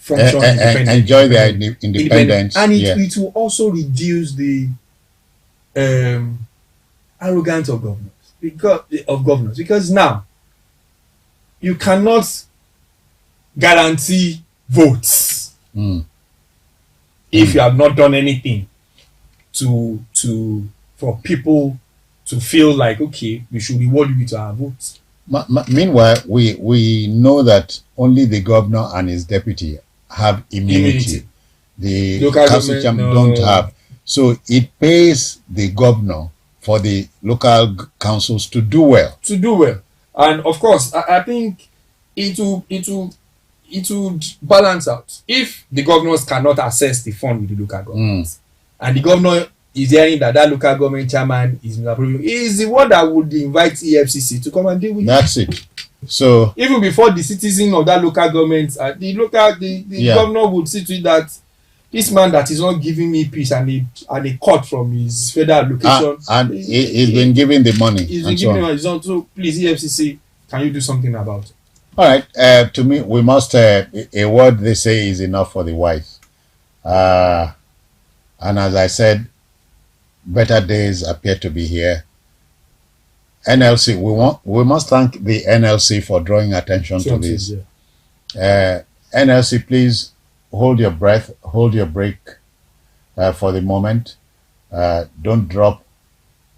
function independently. Enjoy their independence. And it will also reduce the arrogance of governors. Because now, you cannot guarantee votes if you have not done anything for people to feel like, okay, we should reward you with our votes. Meanwhile, we know that only the governor and his deputy have immunity. The local council chairman don't have. So it pays the governor for the local councils to do well. And of course, I think it will balance out. If the governors cannot access the fund with the local governments, and the governor is hearing that local government chairman is misapproving, he is the one that would invite EFCC to come and deal with That's it. So even before the citizen of that local government, the governor would see to it that this man that is not giving me peace and a cut from his federal location, and he's been giving the money. He's been giving his own. So please, EFCC, can you do something about it? All right. To me, we must. A word they say is enough for the wise. And as I said, better days appear to be here. NLC, we must thank the NLC for drawing attention to this. NLC, please hold your breath, hold your break for the moment. Don't drop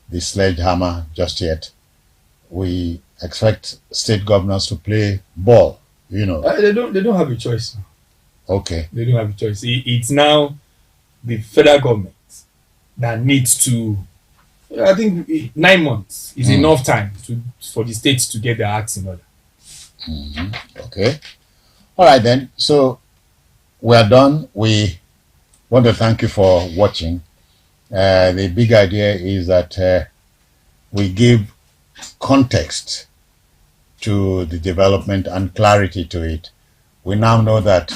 the sledgehammer just yet. We expect state governors to play ball, They don't have a choice. Okay. They don't have a choice. It's now the federal government that needs to. I think 9 months is enough time for the states to get their acts in order. Okay. All right then. So we are done. We want to thank you for watching. The big idea is that we give context to the development and clarity to it. We now know that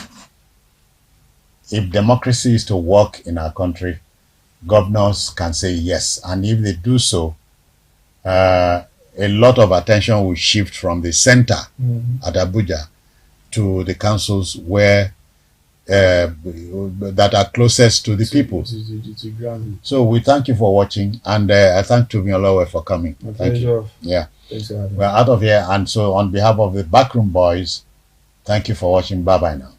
if democracy is to work in our country, governors can say yes, and if they do so, a lot of attention will shift from the center at Abuja to the councils where that are closest to the people. So we thank you for watching, and I thank Tumiolowe for coming. Thank you. Yeah, we're out of here, and so on behalf of the Backroom Boys, thank you for watching. Bye bye now.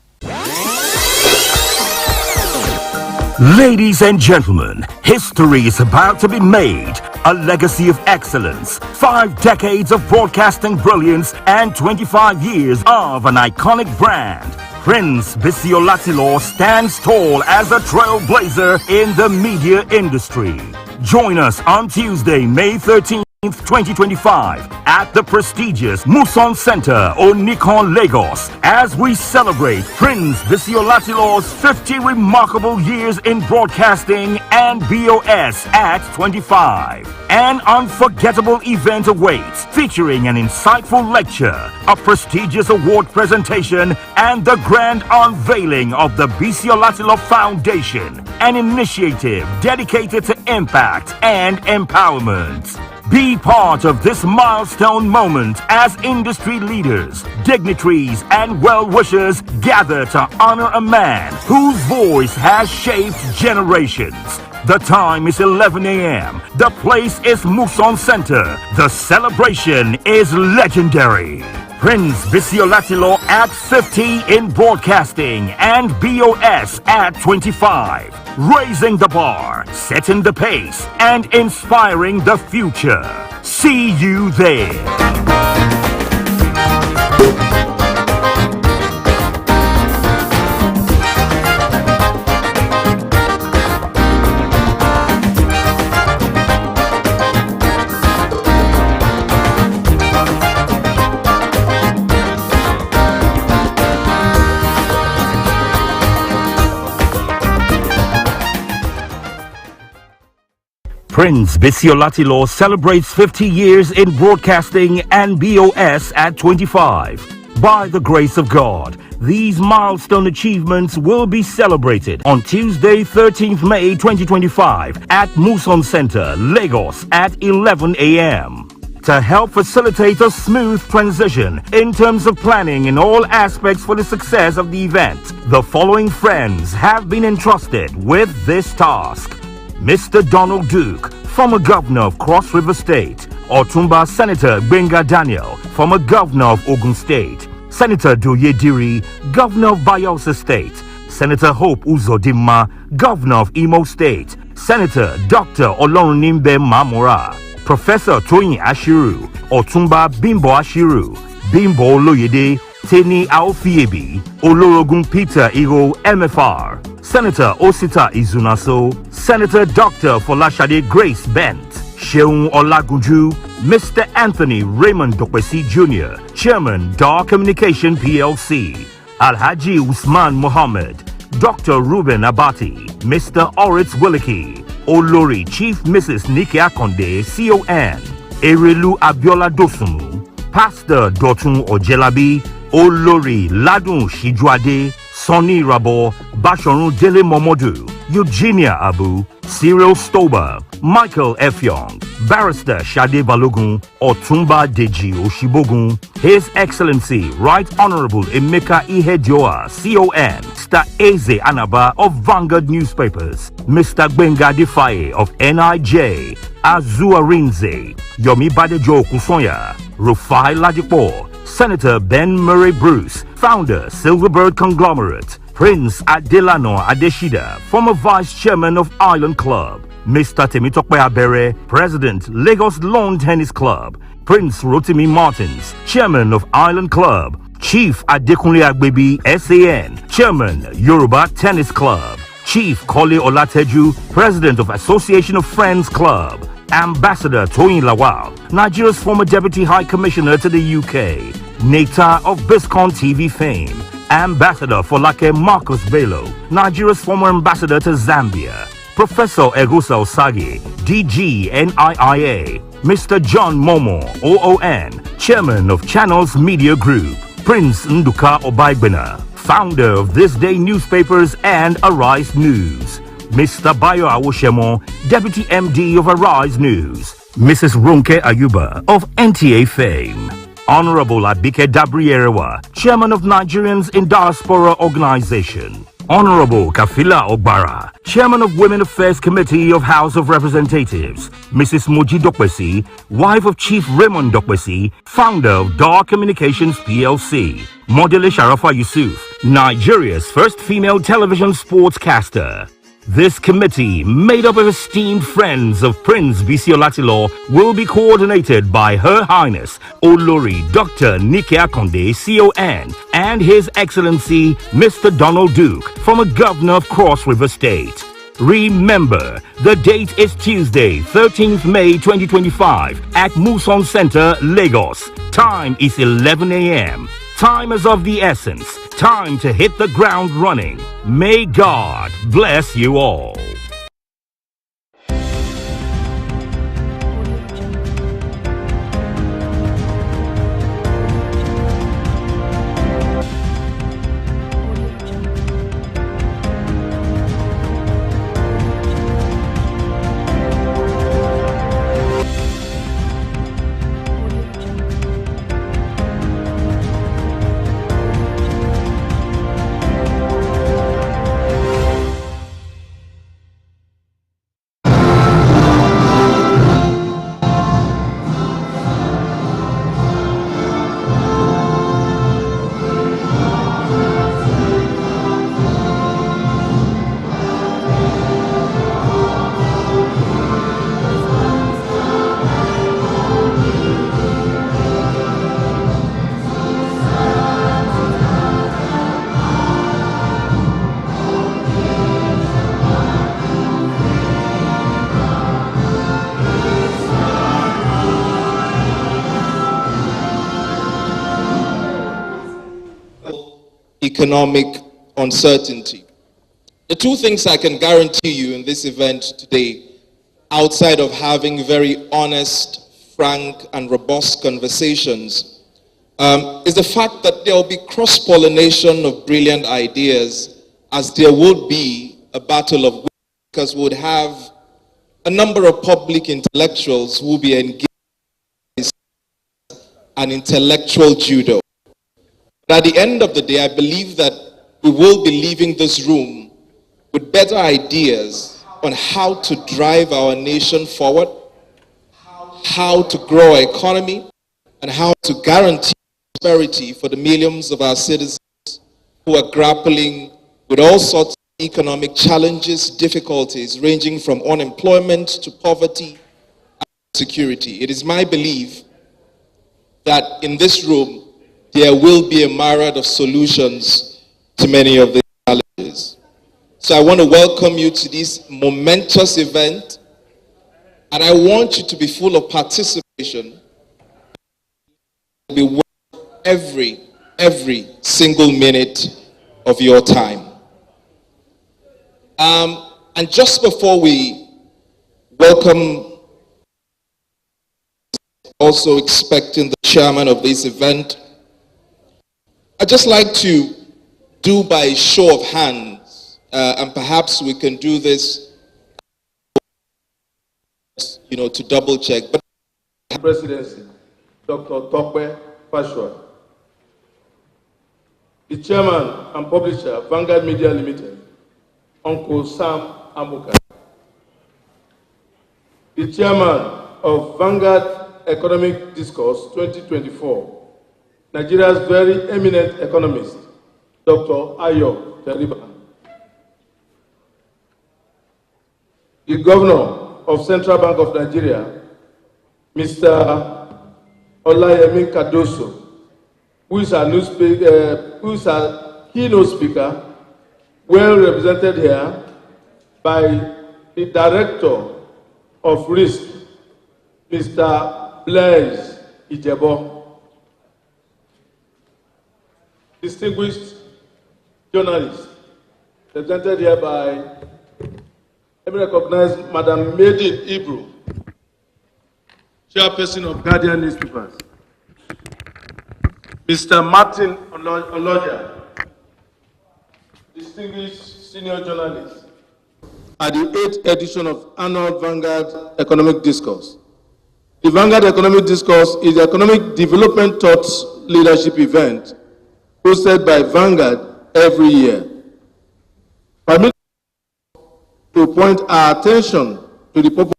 Ladies and gentlemen, history is about to be made. A legacy of excellence, 5 decades of broadcasting brilliance, and 25 years of an iconic brand. Prince Biscon stands tall as a trailblazer in the media industry. Join us on Tuesday, May 13th, 2025 at the prestigious Muson Center, Onikon, Lagos, as we celebrate Prince Biscon 50 remarkable years in broadcasting and BOS at 25. An unforgettable event awaits, featuring an insightful lecture, a prestigious award presentation, and the grand unveiling of the Biscon Foundation, an initiative dedicated to impact and empowerment. Be part of this milestone moment as industry leaders, dignitaries, and well-wishers gather to honor a man whose voice has shaped generations. The time is 11 a.m. The place is Muson Center. The celebration is legendary. Prince Biscon at 50 in broadcasting and BOS at 25. Raising the bar, setting the pace, and inspiring the future. See you there. Prince Biscon celebrates 50 years in broadcasting and BOS at 25. By the grace of God, these milestone achievements will be celebrated on Tuesday, 13th May 2025 at Muson Center, Lagos at 11 a.m. to help facilitate a smooth transition in terms of planning in all aspects for the success of the event. The following friends have been entrusted with this task. Mr. Donald Duke, former governor of Cross River State. Otumba Senator Benga Daniel, former governor of Ogun State. Senator Doye Diri, governor of Bayelsa State. Senator Hope Uzodimma, governor of Imo State. Senator Dr. Olorunimbe Mamora. Professor Toyin Ashiru, Otumba Bimbo Ashiru, Bimbo Oloyede, Teni Aofiebi, Olorogun Peter Igo MFR, Senator Osita Izunaso, Senator Dr. Folashade Grace Bent, Sheung Olagunju, Mr. Anthony Raymond Dokwesi Jr., Chairman Dar Communication PLC, Alhaji Usman Mohammed, Dr. Ruben Abati, Mr. Oritz Williki, Olori Chief Mrs. Nike Akonde, CON, Erelu Abiola Dosumu, Pastor Dotun Ojelabi, Olori Ladun Shijwade, Sonny Rabo, Bashorun Dele Momodu, Eugenia Abu, Cyril Stober, Michael F. Young, Barrister Shade Balogun, Otumba Deji Oshibogun, His Excellency Right Honorable Emeka Ihedioa, CON, Mr. Eze Anaba of Vanguard Newspapers, Mr. Gbenga Defaye of NIJ, Azuarinze, Yomi Badejo Kusonya, Rufai Ladipo, Senator Ben Murray Bruce, founder Silverbird Conglomerate, Prince Adelano Adeshida, former Vice Chairman of Island Club, Mr. Temitope Abere, President Lagos Lawn Tennis Club, Prince Rotimi Martins, Chairman of Island Club, Chief Adekunle Agbebi, SAN, Chairman Yoruba Tennis Club, Chief Kole Olateju, President of Association of Friends Club, Ambassador Toyin Lawal, Nigeria's former Deputy High Commissioner to the UK, Nata of Biscon TV fame, Ambassador Folake Marcus Bello, Nigeria's former ambassador to Zambia, Professor Egusa Osagi, DG NIIA, Mr. John Momo, OON, Chairman of Channels Media Group, Prince Nduka Obaigbena, founder of This Day Newspapers and Arise News, Mr. Bayo Awoshemo, Deputy MD of Arise News, Mrs. Ronke Ayuba of NTA fame, Honorable Abike Dabrierewa, Chairman of Nigerians in Diaspora Organization, Honorable Kafila Ogbara, Chairman of Women Affairs Committee of House of Representatives, Mrs. Moji Dokwesi, wife of Chief Raymond Dokwesi, founder of Dar Communications PLC, Modele Sharafa Yusuf, Nigeria's first female television sportscaster. This committee, made up of esteemed friends of Prince Bisi Olatilo, will be coordinated by Her Highness Olori Dr. Nike Akonde, CON, and His Excellency Mr. Donald Duke, former Governor of Cross River State. Remember, the date is Tuesday, 13th May 2025 at Muson Center, Lagos. Time is 11 a.m. Time is of the essence. Time to hit the ground running. May God bless you all. Economic uncertainty. The two things I can guarantee you in this event today, outside of having very honest, frank, and robust conversations, is the fact that there will be cross-pollination of brilliant ideas, as there would be a battle of wits, because we would have a number of public intellectuals who will be engaged and intellectual judo. But at the end of the day, I believe that we will be leaving this room with better ideas on how to drive our nation forward, how to grow our economy, and how to guarantee prosperity for the millions of our citizens who are grappling with all sorts of economic challenges, difficulties, ranging from unemployment to poverty and security. It is my belief that in this room, there will be a myriad of solutions to many of these challenges. So I want to welcome you to this momentous event, and I want you to be full of participation. Be worth every single minute of your time. And just before we welcome, also expecting the chairman of this event, I'd just like to do by a show of hands, and perhaps we can do this, to double check. But Presidency, Dr. Tokwe Pashwa, the chairman and publisher, Vanguard Media Limited, Uncle Sam Amuka, the chairman of Vanguard Economic Discourse 2024, Nigeria's very eminent economist, Dr. Ayo Teriba, the governor of Central Bank of Nigeria, Mr. Olayemi Kadoso, who is our keynote speaker, well represented here by the Director of Risk, Mr. Blaise Ijebo. Distinguished journalists, represented here by, let me recognize Madam Medin Ibru, Chairperson of Guardian Newspapers, Mr. Martin Oloja, distinguished senior journalist, at the 8th edition of Annual Vanguard Economic Discourse. The Vanguard Economic Discourse is the economic development thought leadership event hosted by Vanguard every year. Permit to point our attention to the purpose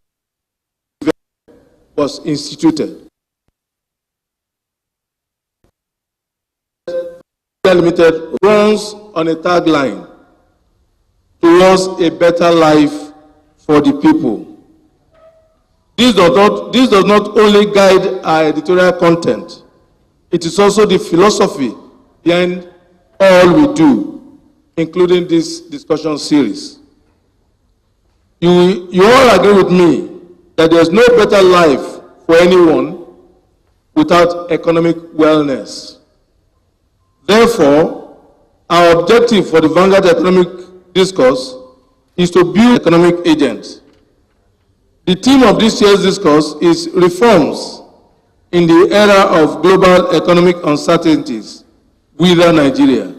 of the event was instituted. Limited runs on a tagline: towards a better life for the people. This does not only guide our editorial content, it is also the philosophy behind all we do, including this discussion series. You all agree with me that there is no better life for anyone without economic wellness. Therefore, our objective for the Vanguard Economic Discourse is to build economic agents. The theme of this year's discourse is reforms in the era of global economic uncertainties within Nigeria.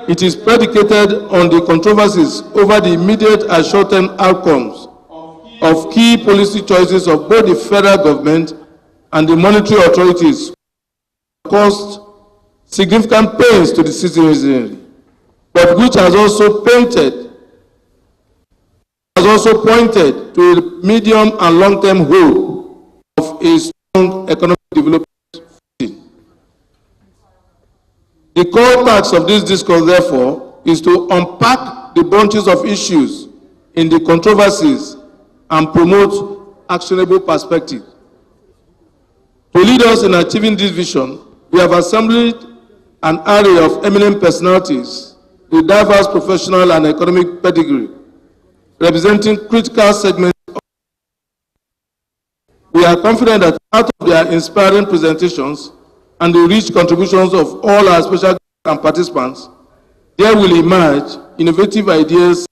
It is predicated on the controversies over the immediate and short-term outcomes of key policy choices of both the federal government and the monetary authorities, caused significant pains to the citizenry, but which has also pointed to a medium and long-term hope of a strong economic development. The core task of this discourse, therefore, is to unpack the bunches of issues in the controversies and promote actionable perspective. To lead us in achieving this vision, we have assembled an array of eminent personalities with diverse professional and economic pedigree, representing critical segments. We are confident that out of their inspiring presentations and the rich contributions of all our special guests and participants, there will emerge innovative ideas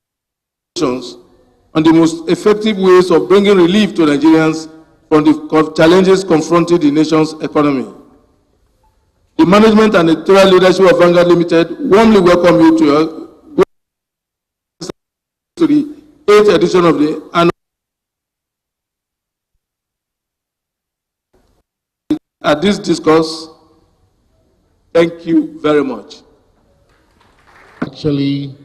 on the most effective ways of bringing relief to Nigerians from the challenges confronting the nation's economy. The management and editorial leadership of Vanguard Limited warmly welcome you to the 8th edition of the annual at this discourse. Thank you very much. Actually,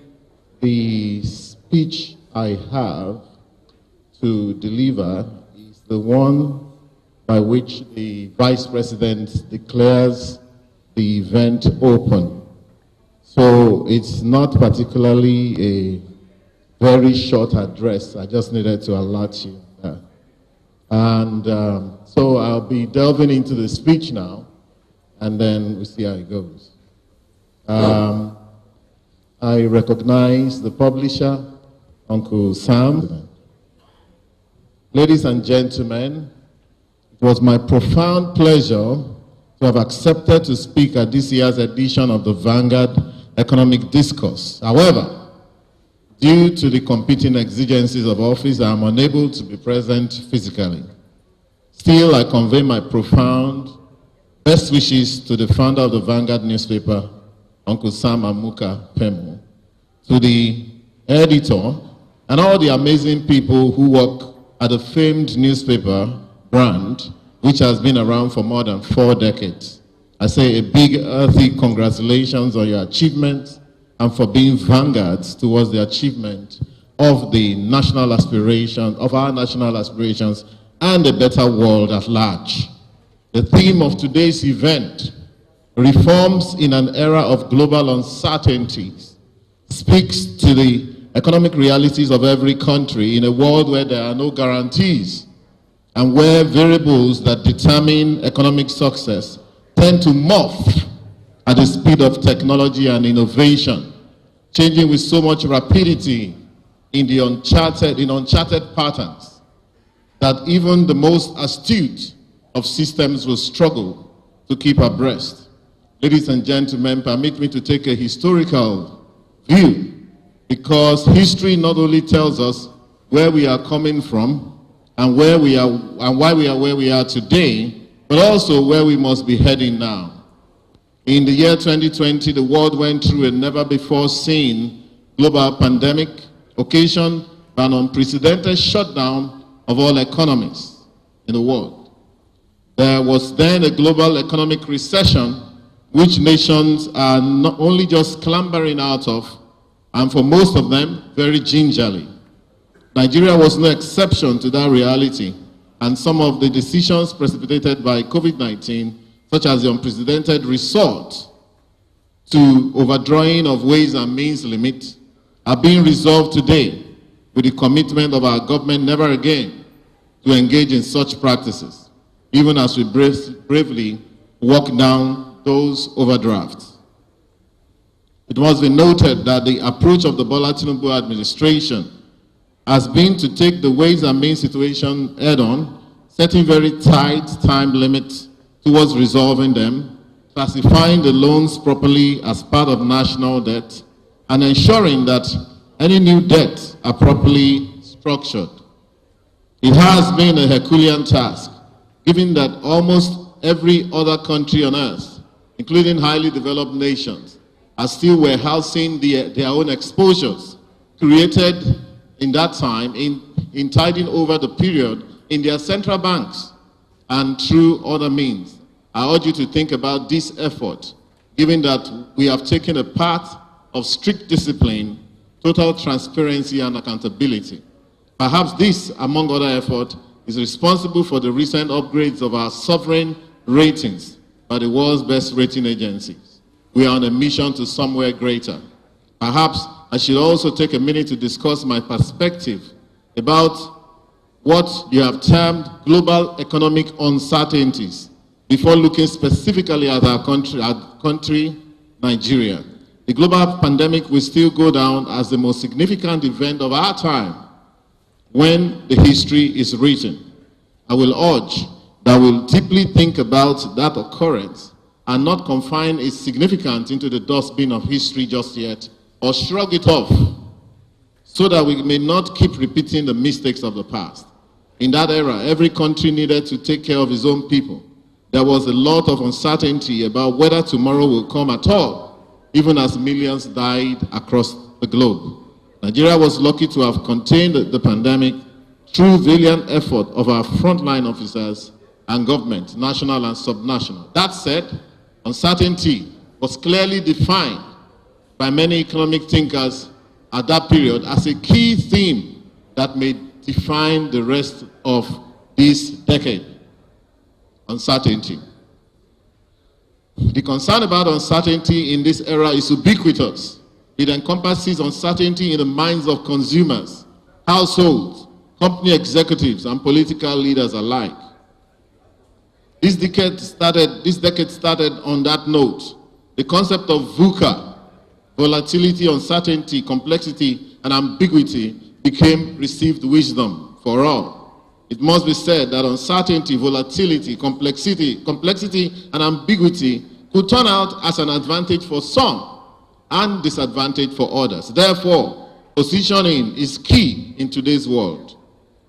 the speech I have to deliver is the one by which the Vice President declares the event open. So it's not particularly a very short address. I just needed to alert you. And so I'll be delving into the speech now, and then we'll see how it goes. I recognize the publisher, Uncle Sam. Ladies and gentlemen, it was my profound pleasure to have accepted to speak at this year's edition of the Vanguard Economic Discourse. However, due to the competing exigencies of office, I am unable to be present physically. Still, I convey my profound best wishes to the founder of the Vanguard newspaper, Uncle Sam Amuka Pemu, to the editor, and all the amazing people who work at the famed newspaper brand, which has been around for more than 4 decades. I say a big earthy congratulations on your achievement and for being vanguards towards the achievement of the national aspiration, of our national aspirations and a better world at large. The theme of today's event, Reforms in an Era of Global Uncertainties, speaks to the economic realities of every country in a world where there are no guarantees and where variables that determine economic success tend to morph at the speed of technology and innovation, changing with so much rapidity in uncharted patterns that even the most astute of systems will struggle to keep abreast. Ladies and gentlemen, permit me to take a historical view, because history not only tells us where we are coming from and where we are and why we are where we are today, but also where we must be heading now. In the year 2020, the world went through a never-before-seen global pandemic, occasioned by an unprecedented shutdown of all economies in the world. There was then a global economic recession, which nations are not only just clambering out of, and for most of them, very gingerly. Nigeria was no exception to that reality, and some of the decisions precipitated by COVID-19, such as the unprecedented resort to overdrawing of ways and means limit, are being resolved today with the commitment of our government never again to engage in such practices, even as we bravely walk down those overdrafts. It must be noted that the approach of the Bola Tinubu administration has been to take the ways and means situation head-on, setting very tight time limits towards resolving them, classifying the loans properly as part of national debt, and ensuring that any new debts are properly structured. It has been a Herculean task, given that almost every other country on earth, including highly developed nations, are still warehousing their own exposures created in that time in tiding over the period in their central banks and through other means. I urge you to think about this effort, given that we have taken a path of strict discipline, total transparency and accountability. Perhaps this, among other efforts, is responsible for the recent upgrades of our sovereign ratings by the world's best rating agencies. We are on a mission to somewhere greater. Perhaps I should also take a minute to discuss my perspective about what you have termed global economic uncertainties before looking specifically at our country, Nigeria. The global pandemic will still go down as the most significant event of our time when the history is written. I will urge that we'll deeply think about that occurrence and not confine its significance into the dustbin of history just yet, or shrug it off, so that we may not keep repeating the mistakes of the past. In that era, every country needed to take care of its own people. There was a lot of uncertainty about whether tomorrow will come at all, even as millions died across the globe. Nigeria was lucky to have contained the pandemic through valiant effort of our frontline officers, created in that time in tiding over the period in their central banks and through other means. I urge you to think about this effort, given that we have taken a path of strict discipline, total transparency and accountability. Perhaps this, among other efforts, is responsible for the recent upgrades of our sovereign ratings by the world's best rating agencies. We are on a mission to somewhere greater. Perhaps I should also take a minute to discuss my perspective about what you have termed global economic uncertainties before looking specifically at our country, and government, national and subnational. That said, uncertainty was clearly defined by many economic thinkers at that period as a key theme that may define the rest of this decade. Uncertainty. The concern about uncertainty in this era is ubiquitous. It encompasses uncertainty in the minds of consumers, households, company executives, and political leaders alike. This decade started on that note. The concept of VUCA, volatility, uncertainty, complexity, and ambiguity, became received wisdom for all. It must be said that uncertainty, volatility, complexity, and ambiguity could turn out as an advantage for some and disadvantage for others. Therefore, positioning is key in today's world.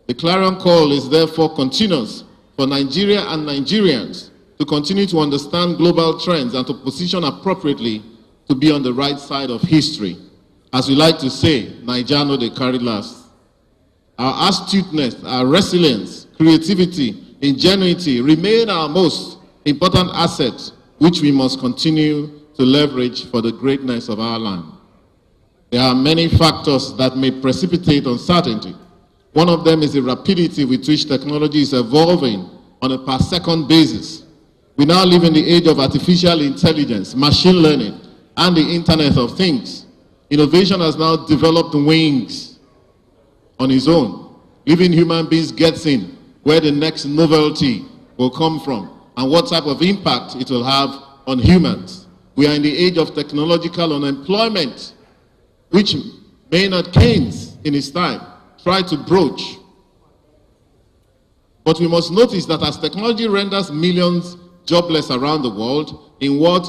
The clarion call is therefore continuous for Nigeria and Nigerians to continue to understand global trends and to position appropriately to be on the right side of history. As we like to say, Naija no dey carry last. Our astuteness, our resilience, creativity, ingenuity remain our most important assets, which we must continue to leverage for the greatness of our land. There are many factors that may precipitate uncertainty. One of them is the rapidity with which technology is evolving on a per-second basis. We now live in the age of artificial intelligence, machine learning, and the Internet of Things. Innovation has now developed wings on its own, leaving human beings guessing where the next novelty will come from and what type of impact it will have on humans. We are in the age of technological unemployment, which Maynard Keynes in his time tried to broach. But we must notice that as technology renders millions jobless around the world, in what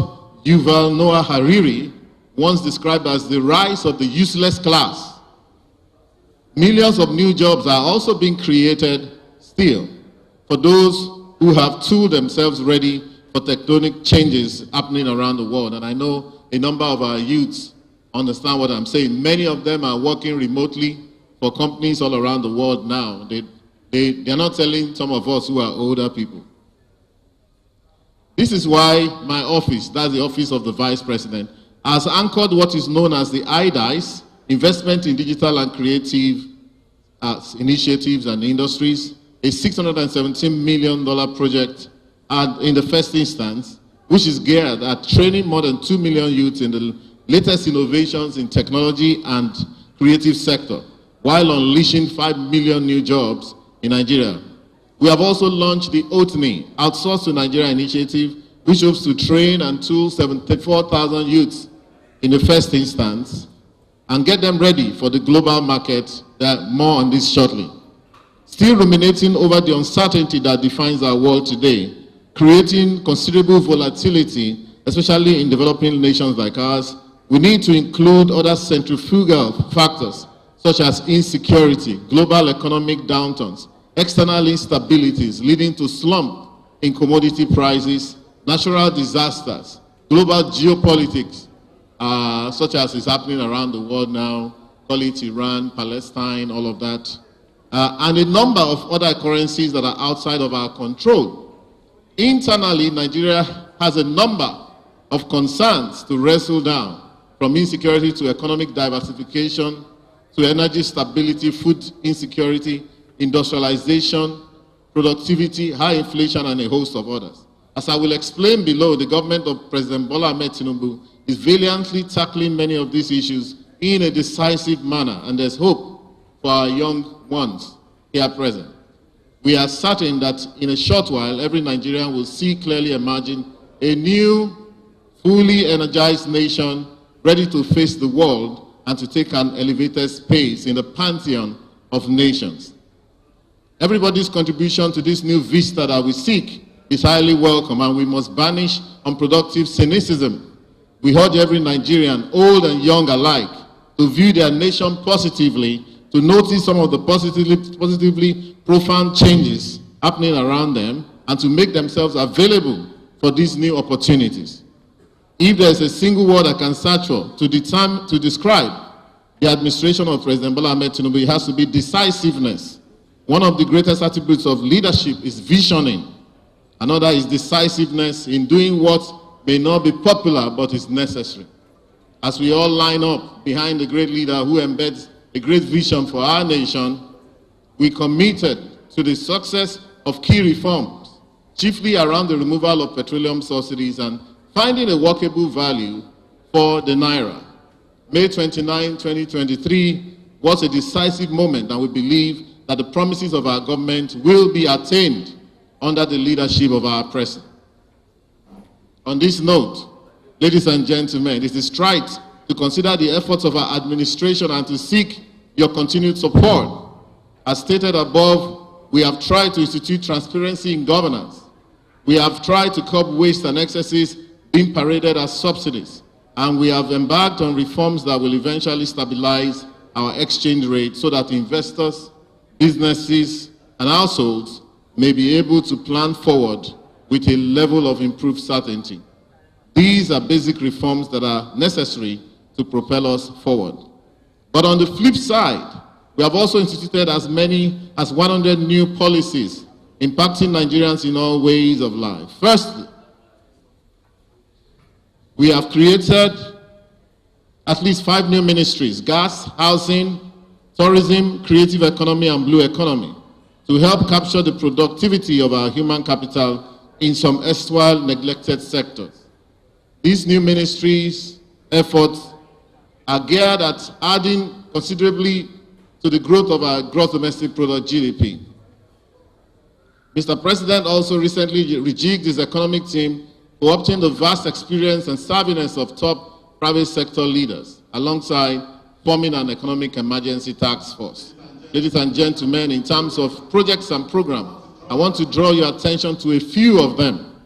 Yuval Noah Harari once described as the rise of the useless class, millions of new jobs are also being created still for those who have tooled themselves ready for tectonic changes happening around the world. And I know a number of our youths understand what I'm saying. Many of them are working remotely for companies all around the world now. They're not telling some of us who are older people. This is why my office, that's the Office of the Vice President, has anchored what is known as the IDICE, Investment in Digital and Creative Initiatives and Industries, a $617 million project in the first instance, which is geared at training more than 2 million youths in the latest innovations in technology and creative sector, while unleashing 5 million new jobs in Nigeria. We have also launched the OTNI, Outsource to Nigeria initiative, which hopes to train and tool 74,000 youths in the first instance and get them ready for the global market. More on this shortly. Still ruminating over the uncertainty that defines our world today, creating considerable volatility, especially in developing nations like ours, we need to include other centrifugal factors such as insecurity, global economic downturns, external instabilities leading to slump in commodity prices, natural disasters, global geopolitics, such as is happening around the world now, call it Iran, Palestine, all of that, and a number of other occurrences that are outside of our control. Internally, Nigeria has a number of concerns to wrestle down, from insecurity to economic diversification, to energy stability, food insecurity, industrialization, productivity, high inflation, and a host of others. As I will explain below, the government of President Bola Ahmed Tinubu is valiantly tackling many of these issues in a decisive manner, and there's hope for our young ones here present. We are certain that in a short while, every Nigerian will see clearly emerging a new, fully energized nation ready to face the world and to take an elevated space in the pantheon of nations. Everybody's contribution to this new vista that we seek is highly welcome, and we must banish unproductive cynicism. We urge every Nigerian, old and young alike, to view their nation positively, to notice some of the positively profound changes happening around them, and to make themselves available for these new opportunities. If there's a single word I can search for to describe the administration of President Bola Ahmed Tinubu, it has to be decisiveness. One of the greatest attributes of leadership is visioning. Another is decisiveness in doing what may not be popular but is necessary. As we all line up behind the great leader who embeds a great vision for our nation, we committed to the success of key reforms, chiefly around the removal of petroleum subsidies and finding a workable value for the Naira. May 29, 2023 was a decisive moment, and we believe that the promises of our government will be attained under the leadership of our president. On this note, ladies and gentlemen, it is right to consider the efforts of our administration and to seek your continued support. As stated above, we have tried to institute transparency in governance. We have tried to curb waste and excesses being paraded as subsidies. And we have embarked on reforms that will eventually stabilize our exchange rate so that investors, businesses, and households may be able to plan forward with a level of improved certainty. These are basic reforms that are necessary to propel us forward. But on the flip side, we have also instituted as many as 100 new policies impacting Nigerians in all ways of life. Firstly, we have created at least 5 new ministries: gas, housing, tourism, creative economy, and blue economy, to help capture the productivity of our human capital in some erstwhile neglected sectors. These new ministries' efforts are geared at adding considerably to the growth of our gross domestic product, GDP. Mr. President also recently rejigged his economic team to obtain the vast experience and savviness of top private sector leaders, alongside forming an economic emergency task force. Ladies and gentlemen, in terms of projects and programs, I want to draw your attention to a few of them.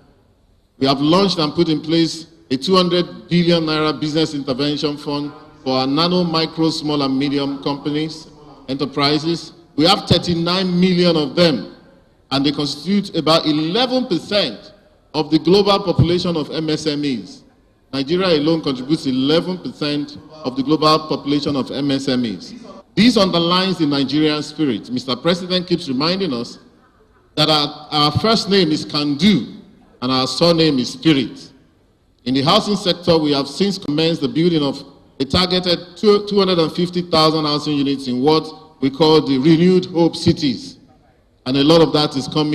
We have launched and put in place a 200 billion naira business intervention fund for our nano, micro, small and medium companies, enterprises. We have 39 million of them, and they constitute about 11% of the global population of MSMEs. Nigeria alone contributes 11% of the global population of MSMEs. This underlines the Nigerian spirit. Mr. President keeps reminding us that our first name is Can Do and our surname is Spirit. In the housing sector, we have since commenced the building of a targeted 250,000 housing units in what we call the renewed hope cities. And a lot of that is coming